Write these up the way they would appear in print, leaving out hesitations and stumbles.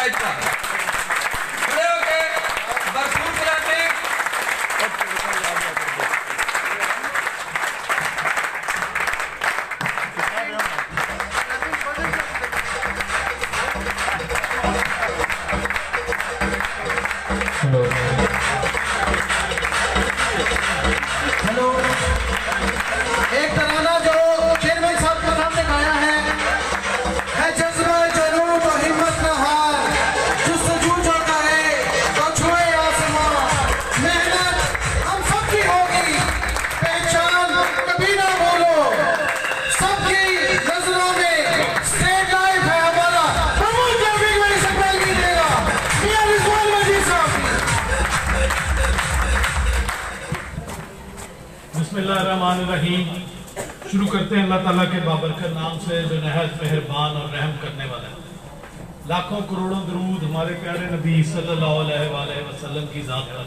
Stage पर खड़े होके भरपूर सलामी। हेलो, एक तराना जो चेयरमैन साहब के सामने गाया है जज्बा जुनून और हिम्मत का हार, जुस्तजू जो करे तो छुए आसमां, मेहनत हम सबकी होगी, पहचान कभी ना भूलो, सबकी नजरों में स्टेट लाइफ है हमारा। प्रमोद ट्रैफिक में इस्तेमाल कीजिएगा मियां रिजवान मजीद साहब। बिस्मिल्लाहिर्रहमानिर्रहीम। शुरू करते हैं अल्लाह ताला के बाबरकत नाम से जो नहायत मेहरबान और रहम करने वाला है। लाखों करोड़ों दरूद हमारे प्यारे नबी सल्लल्लाहु अलैहि वसल्लम की ज़ात पर।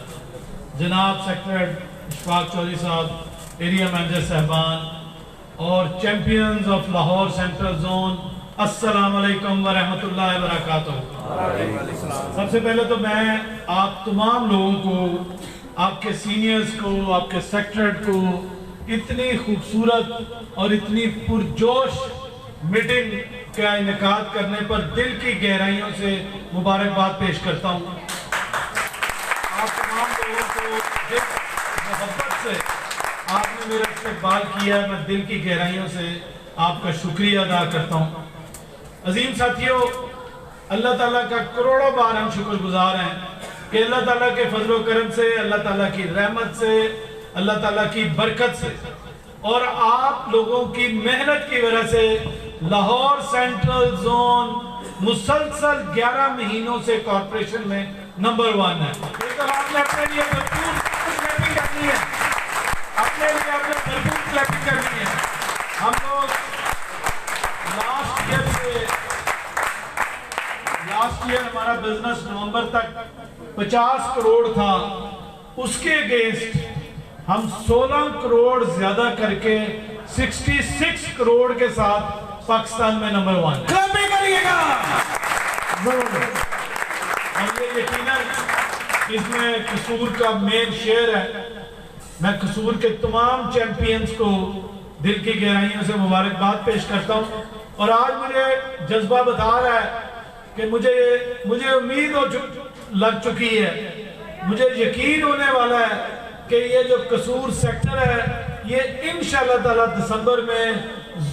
जनाब सेक्रेटरी इशफाक चौधरी साहब, एरिया मैनेजर साहबान और champions of Lahore central zone, अस्सलाम वालेकुम व रहमतुल्लाहि व बरकातहू। सबसे पहले तो मैं आप तमाम लोगों को, आपके सीनियर्स को, आपके सेक्रेटरी को इतनी खूबसूरत और इतनी पुरजोश मीटिंग का इनेकाद करने पर दिल की गहराइयों से मुबारकबाद पेश करता हूँ। आप तमाम लोगों को जिस मोहब्बत से आपने मेरा इस्तेक़बाल किया, मैं दिल की गहराइयों से आपका शुक्रिया अदा करता हूँ। अजीम साथियों, अल्लाह ताला का करोड़ों बार हम शुक्रगुजार हैं कि अल्लाह ताला के फजलो करम से, अल्लाह ताला की रहमत से, अल्लाह ताला की बरकत से और आप लोगों की मेहनत की वजह से लाहौर सेंट्रल जोन मुसलसल 11 महीनों से कॉर्पोरेशन में नंबर 1 है। तो आपने अपने लिए भरपूर क्लैपिंग करनी है, अपने लिए आपने भरपूर क्लैपिंग करनी है। हम लोग लास्ट ईयर हमारा बिजनेस नवंबर तक 50 करोड़ था, उसके अगेंस्ट हम 16 करोड़ ज्यादा करके 66 करोड़ के साथ पाकिस्तान में नंबर 1 करिएगा। और ये यकीनन इसमें कसूर का मेन शेयर है। मैं कसूर के तमाम चैंपियंस को दिल की गहराइयों से मुबारकबाद पेश करता हूँ। और आज मुझे जज्बा बता रहा है कि मुझे उम्मीद लग चुकी है, मुझे यकीन होने वाला है कि ये जो कसूर सेक्टर है ये इंशाल्लाह ताला दिसंबर में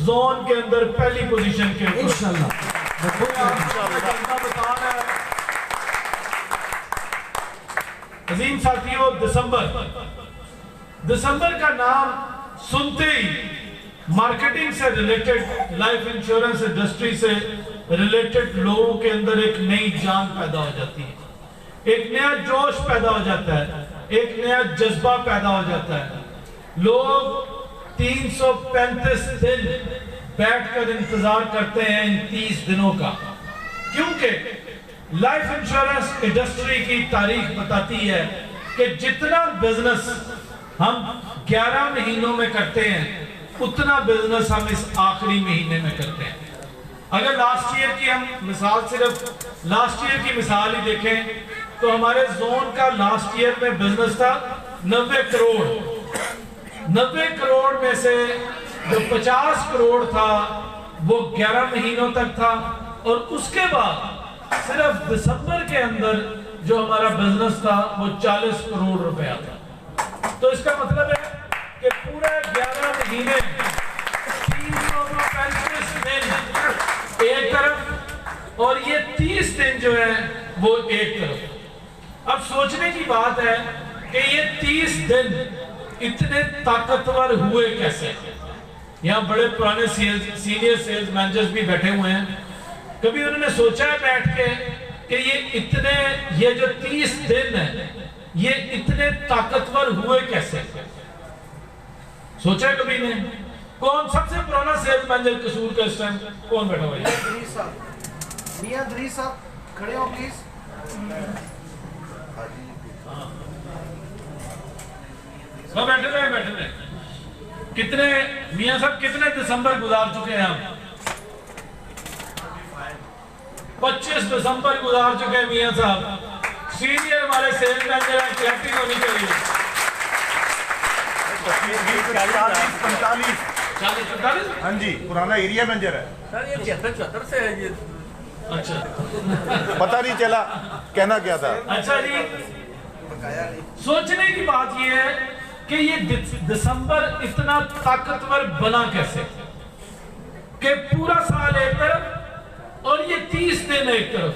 जोन के अंदर पहली पोजीशन के ऊपर इंशाल्लाह। अजीम साथियों, दिसंबर का नाम सुनते ही मार्केटिंग से रिलेटेड, लाइफ इंश्योरेंस इंडस्ट्री से रिलेटेड लोगों के अंदर एक नई जान पैदा हो जाती है, एक नया जोश पैदा हो जाता है, एक नया जज्बा पैदा हो जाता है। लोग 335 दिन बैठकर इंतजार करते हैं इन 30 दिनों का, क्योंकि लाइफ इंश्योरेंस इंडस्ट्री की तारीख बताती है कि जितना बिजनेस हम 11 महीनों में करते हैं उतना बिजनेस हम इस आखिरी महीने में करते हैं। अगर लास्ट ईयर की हम मिसाल, सिर्फ लास्ट ईयर की मिसाल ही देखें तो हमारे जोन का लास्ट ईयर में बिजनेस था 90 करोड़। 90 करोड़ में से जो 50 करोड़ था वो 11 महीनों तक था, और उसके बाद सिर्फ दिसंबर के अंदर जो हमारा बिजनेस था वो 40 करोड़ रुपया था। तो इसका मतलब है कि पूरे 11 महीने 335 दिन एक तरफ और ये 30 दिन जो है वो एक तरफ। अब सोचने की बात है कि ये 30 दिन इतने ताकतवर हुए कैसे। यहाँ बड़े पुराने सीनियर सेल्स मैनेजर्स भी बैठे हुए हैं, कभी उन्होंने सोचा है बैठ के कि ये जो 30 दिन है ये इतने ताकतवर हुए कैसे? सोचा कभी नहीं? कौन सबसे पुराना सेल्स मैनेजर कसूर का इस टाइम कौन बैठा हुआ है? मियां दरीस साहब खड़े हो प्लीज। सब बैठे रहे। कितने मियां साहब कितने दिसंबर गुजार चुके हैं हम? 25 दिसंबर गुजार चुके हैं मियां साहब। सीनियर हमारे सेल्स मैनेजर हैं, क्लैपिंग होनी चाहिए। 40-45 हाँ जी, पुराना एरिया मैनेजर है। सर ये 73-74 से है ये। अच्छा पता नहीं चला कहना क्या था। अच्छा जी, सोचने की बात यह है कि ये दिसंबर इतना ताकतवर बना कैसे, कि पूरा साल एक तरफ और ये 30 दिन एक तरफ,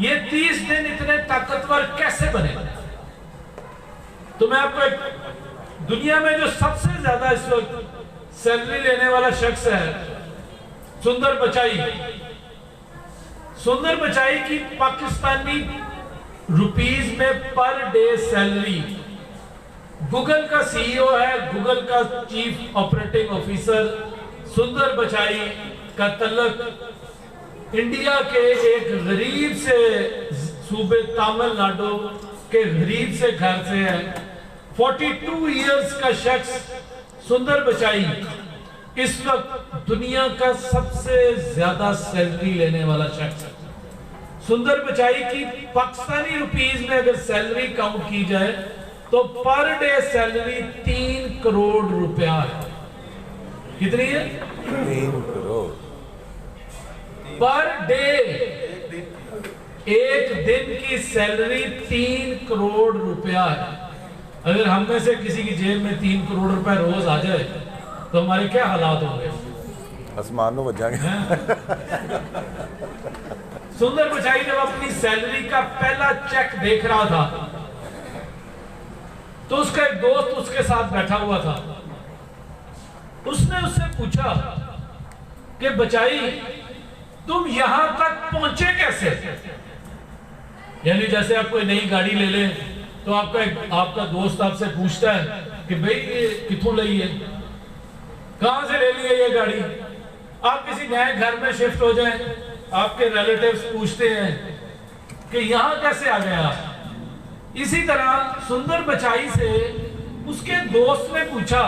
ये 30 दिन इतने ताकतवर कैसे बने। तो मैं आपको एक, दुनिया में जो सबसे ज्यादा इस वक्त सैलरी लेने वाला शख्स है सुंदर पिचाई। सुंदर पिचाई की पाकिस्तानी रुपीस में पर डे सैलरी, गूगल का सीईओ है, गूगल का चीफ ऑपरेटिंग ऑफिसर सुंदर पिचाई का तल्लुक इंडिया के एक गरीब से सूबे तमिलनाडु के गरीब से घर से है। 42 इयर्स का शख्स सुंदर पिचाई इस वक्त दुनिया का सबसे ज्यादा सैलरी लेने वाला शख्स है। सुंदर पिचाई की पाकिस्तानी रुपीस में अगर सैलरी काउंट की जाए तो पर डे सैलरी 3 करोड़ रुपया है। कितनी है? 3 करोड़ पर डे, एक दिन की सैलरी 3 करोड़ रुपया है। अगर हम में से किसी की जेब में 3 करोड़ रुपए रोज आ जाए तो हमारे क्या हालात होंगे? आसमान में बजाएंगे। सुंदर पिचाई जब अपनी सैलरी का पहला चेक देख रहा था तो उसका एक दोस्त उसके साथ बैठा हुआ था। उसने उससे पूछा कि बचाई तुम यहां तक पहुंचे कैसे? यानी जैसे आप कोई नई गाड़ी ले लें तो आपका दोस्त आपसे पूछता है कि भाई ये कितों ली है, कहां से ले ली है ये गाड़ी। आप किसी नए घर में शिफ्ट हो जाएं, आपके रिलेटिव्स पूछते हैं कि यहां कैसे आ गए आप। इसी तरह सुंदर पिचाई से उसके दोस्त ने पूछा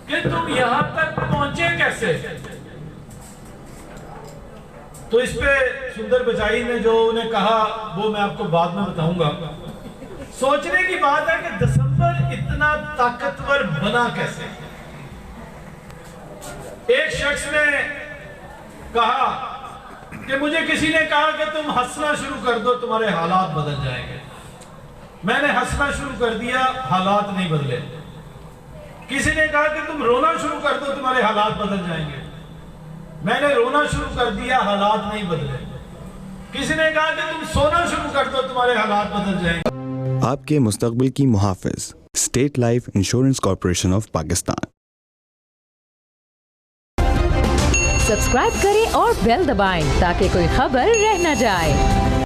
कि तुम यहां तक पहुंचे कैसे। तो इस पे सुंदर पिचाई ने जो उन्हें कहा वो मैं आपको बाद में बताऊंगा। सोचने की बात है कि दिसंबर इतना ताकतवर बना कैसे। एक शख्स ने कहा कि मुझे किसी ने कहा कि तुम हंसना शुरू कर दो तुम्हारे हालात बदल जाएंगे। मैंने हंसना शुरू कर दिया, हालात नहीं बदले। किसी ने कहा कि तुम रोना शुरू कर दो तुम्हारे हालात बदल जाएंगे। मैंने रोना शुरू कर दिया, हालात नहीं बदले। किसी ने कहा कि तुम सोना शुरू कर दो तुम्हारे हालात बदल जाएंगे। आपके मुस्तकबिल की मुहाफिज State Life Insurance Corporation of Pakistan. Subscribe करें और बेल दबाएं ताकि कोई खबर रह न जाए।